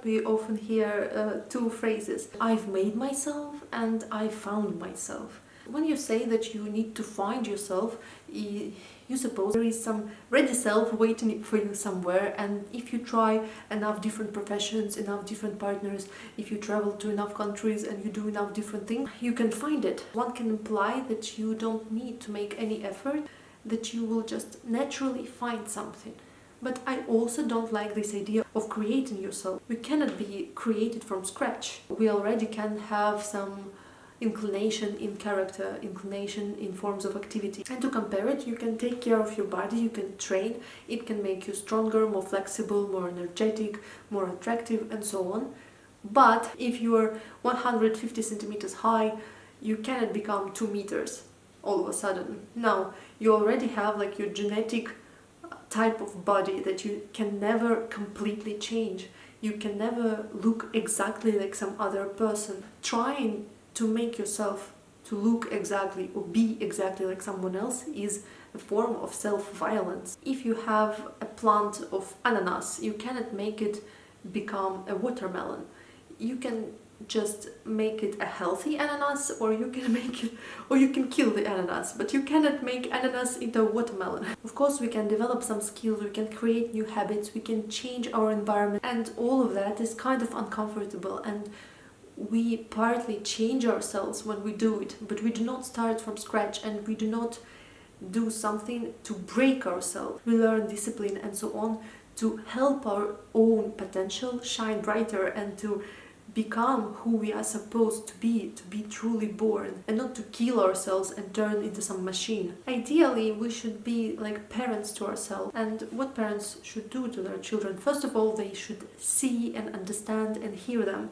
We often hear two phrases: I've made myself and I found myself. When you say that you need to find yourself, you suppose there is some ready self waiting for you somewhere, and if you try enough different professions, enough different partners, if you travel to enough countries and you do enough different things, you can find it. One can imply that you don't need to make any effort, that you will just naturally find something. But I also don't like this idea of creating yourself. We cannot be created from scratch. We already can have some inclination in character, inclination in forms of activity. And to compare it, you can take care of your body, you can train, it can make you stronger, more flexible, more energetic, more attractive, and so on. But if you are 150 centimeters high, you cannot become 2 meters all of a sudden. No, you already have like your genetic type of body that you can never completely change. You can never look exactly like some other person. Trying to make yourself to look exactly or be exactly like someone else is a form of self-violence. If you have a plant of ananas, you cannot make it become a watermelon. You can just make it a healthy ananas, or you can make it, or you can kill the ananas, but you cannot make ananas into a watermelon. Of course, we can develop some skills, we can create new habits, we can change our environment, and all of that is kind of uncomfortable, and we partly change ourselves when we do it, but we do not start from scratch, and we do not do something to break ourselves. We learn discipline and so on to help our own potential shine brighter and to become who we are supposed to be truly born, and not to kill ourselves and turn into some machine. Ideally, we should be like parents to ourselves. And what parents should do to their children? First of all, they should see and understand and hear them.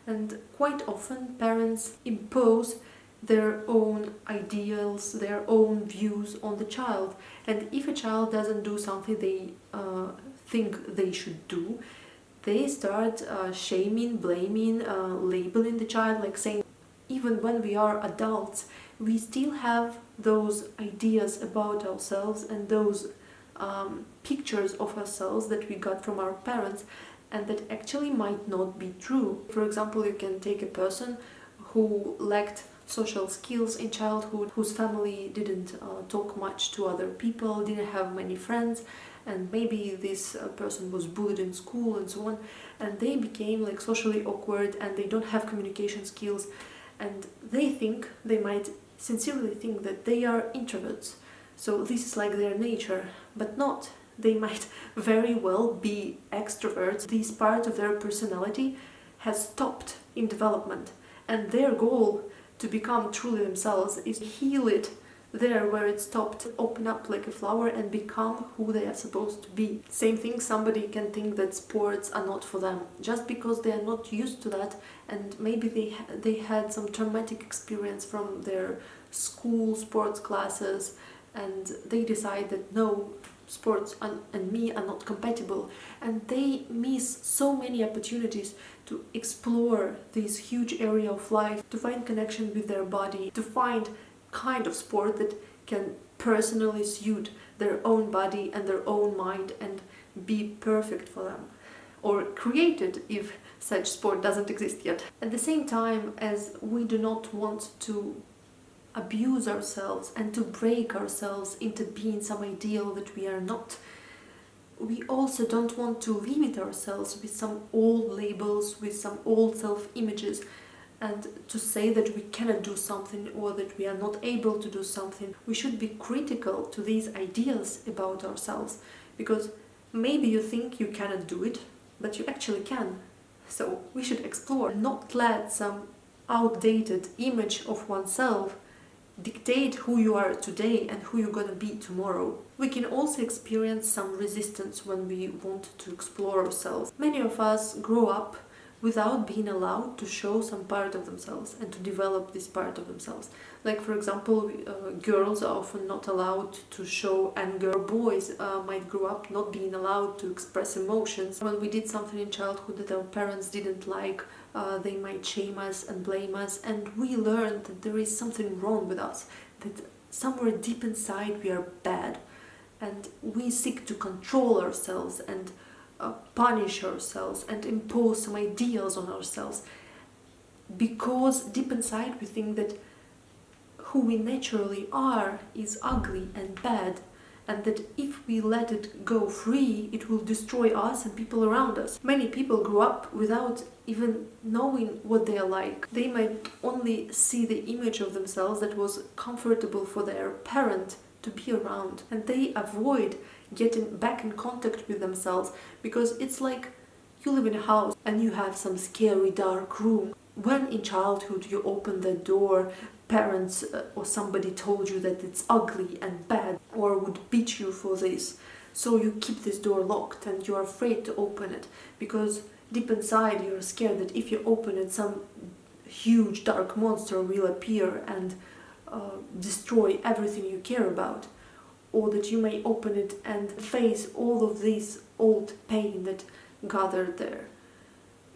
And quite often, parents impose their own ideals, their own views on the child. And if a child doesn't do something they think they should do, they start shaming, blaming, labeling the child, like saying, even when we are adults, we still have those ideas about ourselves and those pictures of ourselves that we got from our parents, and that actually might not be true. For example, you can take a person who lacked social skills in childhood, whose family didn't talk much to other people, didn't have many friends, and maybe this person was bullied in school and so on, and they became like socially awkward, and they don't have communication skills, and they might sincerely think that they are introverts, so this is like their nature, but not. They might very well be extroverts. This part of their personality has stopped in development, and their goal to become truly themselves is to heal it there where it stopped, open up like a flower and become who they are supposed to be. Same thing, somebody can think that sports are not for them just because they are not used to that, and maybe they had some traumatic experience from their school sports classes, and they decide that no, sports and me are not compatible, and they miss so many opportunities to explore this huge area of life, to find connection with their body, to find kind of sport that can personally suit their own body and their own mind and be perfect for them, or created if such sport doesn't exist yet. At the same time, as we do not want to abuse ourselves and to break ourselves into being some ideal that we are not, we also don't want to limit ourselves with some old labels, with some old self-images, and to say that we cannot do something or that we are not able to do something. We should be critical to these ideas about ourselves, because maybe you think you cannot do it, but you actually can. So we should explore, not let some outdated image of oneself dictate who you are today and who you're gonna be tomorrow. We can also experience some resistance when we want to explore ourselves. Many of us grow up without being allowed to show some part of themselves and to develop this part of themselves. Like, for example, girls are often not allowed to show anger. Boys might grow up not being allowed to express emotions. When we did something in childhood that our parents didn't like, they might shame us and blame us, and we learned that there is something wrong with us, that somewhere deep inside we are bad, and we seek to control ourselves and punish ourselves and impose some ideals on ourselves, because deep inside we think that who we naturally are is ugly and bad, and that if we let it go free, it will destroy us and people around us. Many people grew up without even knowing what they are like. They might only see the image of themselves that was comfortable for their parent to be around, and they avoid getting back in contact with themselves, because it's like you live in a house and you have some scary dark room. When in childhood you open the door, parents or somebody told you that it's ugly and bad or would beat you for this, so you keep this door locked and you're afraid to open it, because deep inside you're scared that if you open it, some huge dark monster will appear and destroy everything you care about, or that you may open it and face all of this old pain that gathered there.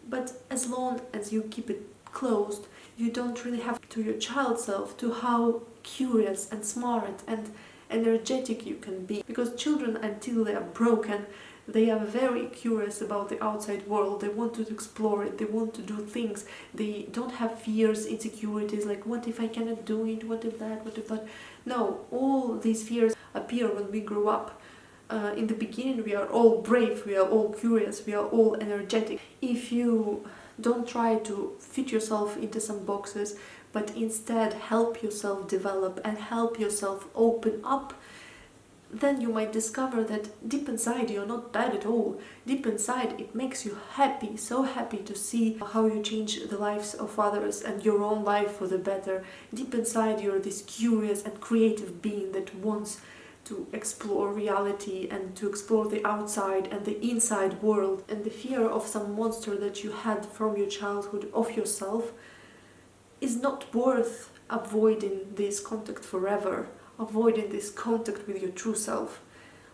But as long as you keep it closed, you don't really have to your child self to how curious and smart and energetic you can be. Because children, until they are broken, they are very curious about the outside world. They want to explore it, they want to do things. They don't have fears, insecurities like what if I cannot do it, what if that, what if that. No, all these fears appear when we grow up. In the beginning we are all brave, we are all curious, we are all energetic. If you don't try to fit yourself into some boxes, but instead help yourself develop and help yourself open up, then you might discover that deep inside you're not bad at all. Deep inside it makes you happy, so happy to see how you change the lives of others and your own life for the better. Deep inside you're this curious and creative being that wants to explore reality and to explore the outside and the inside world. And the fear of some monster that you had from your childhood of yourself is not worth avoiding this contact forever, avoiding this contact with your true self.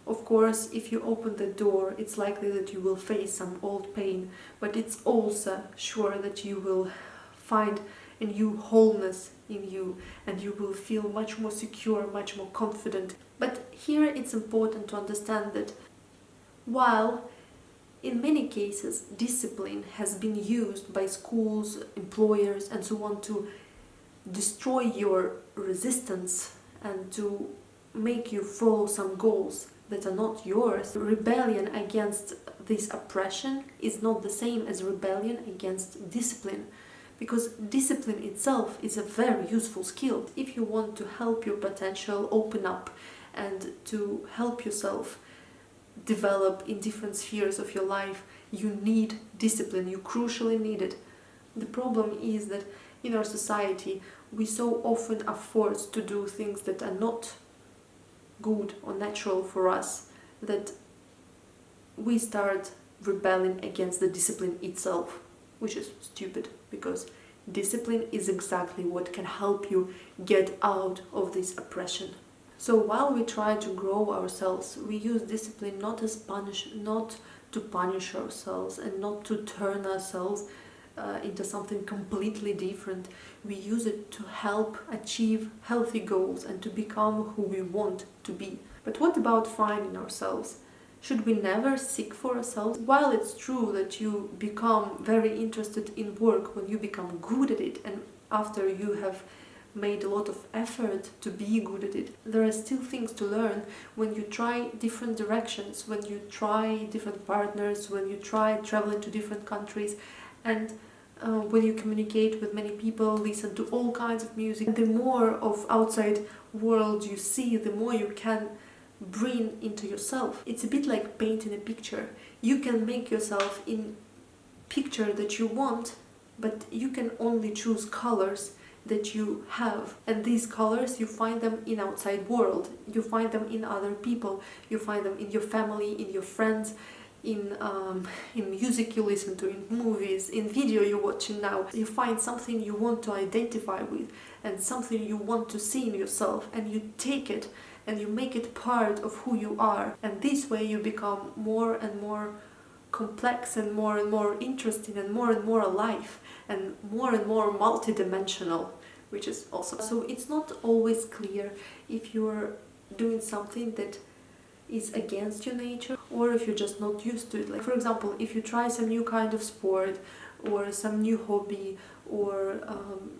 Of course, if you open the door, it's likely that you will face some old pain, but it's also sure that you will find a new wholeness in you, and you will feel much more secure, much more confident. But here it's important to understand that while in many cases discipline has been used by schools, employers and so on to destroy your resistance and to make you follow some goals that are not yours, rebellion against this oppression is not the same as rebellion against discipline. Because discipline itself is a very useful skill. If you want to help your potential open up and to help yourself develop in different spheres of your life, you need discipline, you crucially need it. The problem is that in our society we so often are forced to do things that are not good or natural for us, that we start rebelling against the discipline itself, which is stupid, because discipline is exactly what can help you get out of this oppression. So while we try to grow ourselves, we use discipline not to punish ourselves and not to turn ourselves into something completely different. We use it to help achieve healthy goals and to become who we want to be. But what about finding ourselves? Should we never seek for ourselves? While it's true that you become very interested in work when you become good at it, and after you have made a lot of effort to be good at it, there are still things to learn when you try different directions, when you try different partners, when you try traveling to different countries, and when you communicate with many people, listen to all kinds of music. The more of outside world you see, the more you can bring into yourself. It's a bit like painting a picture. You can make yourself in picture that you want, but you can only choose colors that you have, and these colors you find them in outside world, you find them in other people, you find them in your family, in your friends, in music you listen to, in movies, in video you're watching now. You find something you want to identify with and something you want to see in yourself, and you take it and you make it part of who you are, and this way you become more and more complex and more interesting and more alive and more multidimensional, which is awesome. So it's not always clear if you're doing something that is against your nature, or if you're just not used to it. Like, for example, if you try some new kind of sport or some new hobby, or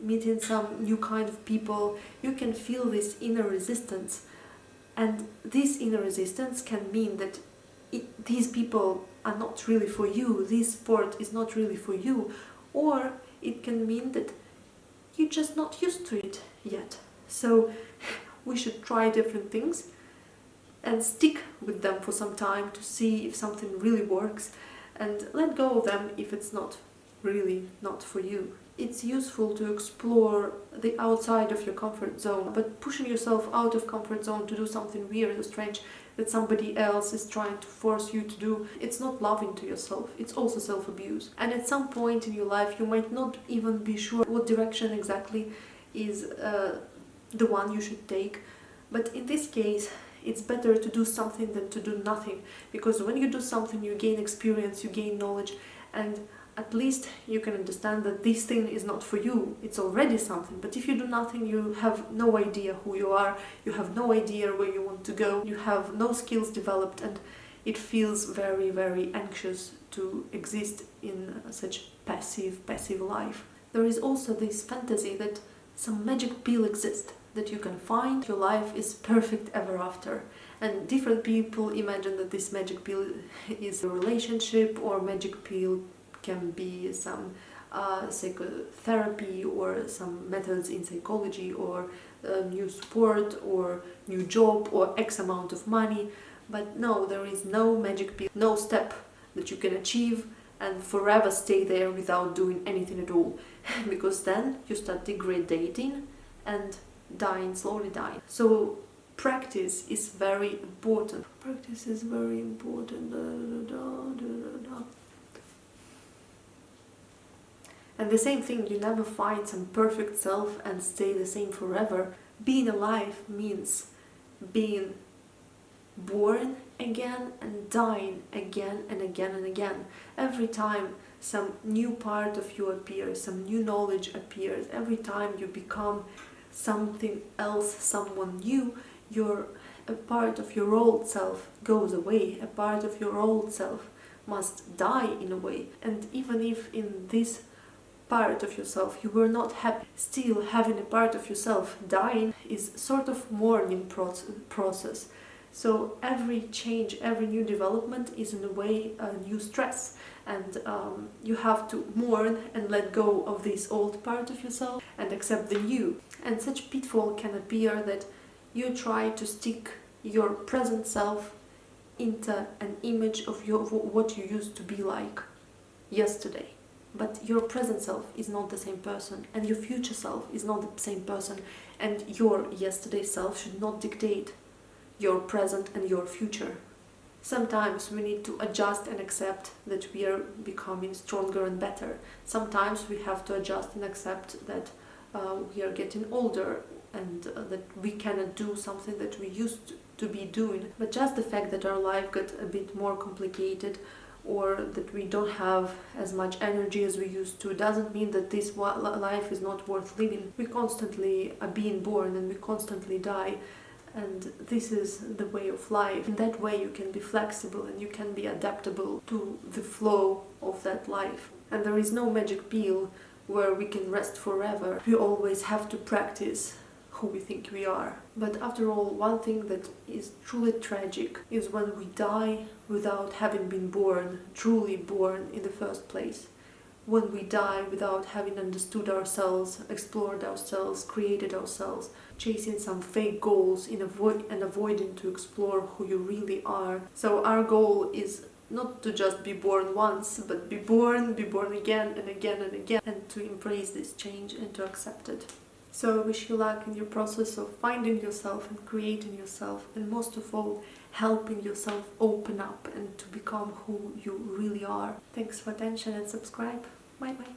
meeting some new kind of people, you can feel this inner resistance. And this inner resistance can mean that these people are not really for you, this sport is not really for you, or it can mean that you're just not used to it yet. So we should try different things and stick with them for some time to see if something really works, and let go of them if it's not for you. It's useful to explore the outside of your comfort zone, but pushing yourself out of comfort zone to do something weird or strange that somebody else is trying to force you to do, it's not loving to yourself, it's also self-abuse. And at some point in your life you might not even be sure what direction exactly is the one you should take, but in this case it's better to do something than to do nothing, because when you do something you gain experience, you gain knowledge, and at least you can understand that this thing is not for you, it's already something. But if you do nothing, you have no idea who you are, you have no idea where you want to go, you have no skills developed, and it feels very, very anxious to exist in such passive life. There is also this fantasy that some magic pill exists, that you can find, your life is perfect ever after. And different people imagine that this magic pill is a relationship, or magic pill can be some psychotherapy, or some methods in psychology, or new sport, or new job, or X amount of money. But no, there is no magic pill, no step that you can achieve and forever stay there without doing anything at all. Because then you start degrading and slowly dying. So practice is very important. Practice is very important. And the same thing, you never find some perfect self and stay the same forever. Being alive means being born again and dying again and again and again. Every time some new part of you appears, some new knowledge appears, every time you become something else, someone new, a part of your old self goes away, a part of your old self must die in a way. And even if in this part of yourself you were not happy, still having a part of yourself dying is sort of mourning process. So every change, every new development is in a way a new stress, and you have to mourn and let go of this old part of yourself and accept the new. And such pitfall can appear that you try to stick your present self into an image of what you used to be like yesterday. But your present self is not the same person, and your future self is not the same person, and your yesterday self should not dictate your present and your future. Sometimes we need to adjust and accept that we are becoming stronger and better. Sometimes we have to adjust and accept that we are getting older, and that we cannot do something that we used to be doing. But just the fact that our life got a bit more complicated, or that we don't have as much energy as we used to, doesn't mean that this life is not worth living. We constantly are being born and we constantly die, and this is the way of life. In that way you can be flexible and you can be adaptable to the flow of that life. And there is no magic pill where we can rest forever. We always have to practice who we think we are. But after all, one thing that is truly tragic is when we die without having been born, truly born in the first place. When we die without having understood ourselves, explored ourselves, created ourselves, chasing some fake goals and avoiding to explore who you really are. So our goal is not to just be born once, but be born again and again and again, and to embrace this change and to accept it. So I wish you luck in your process of finding yourself and creating yourself, and most of all, helping yourself open up and to become who you really are. Thanks for attention and subscribe. Bye bye.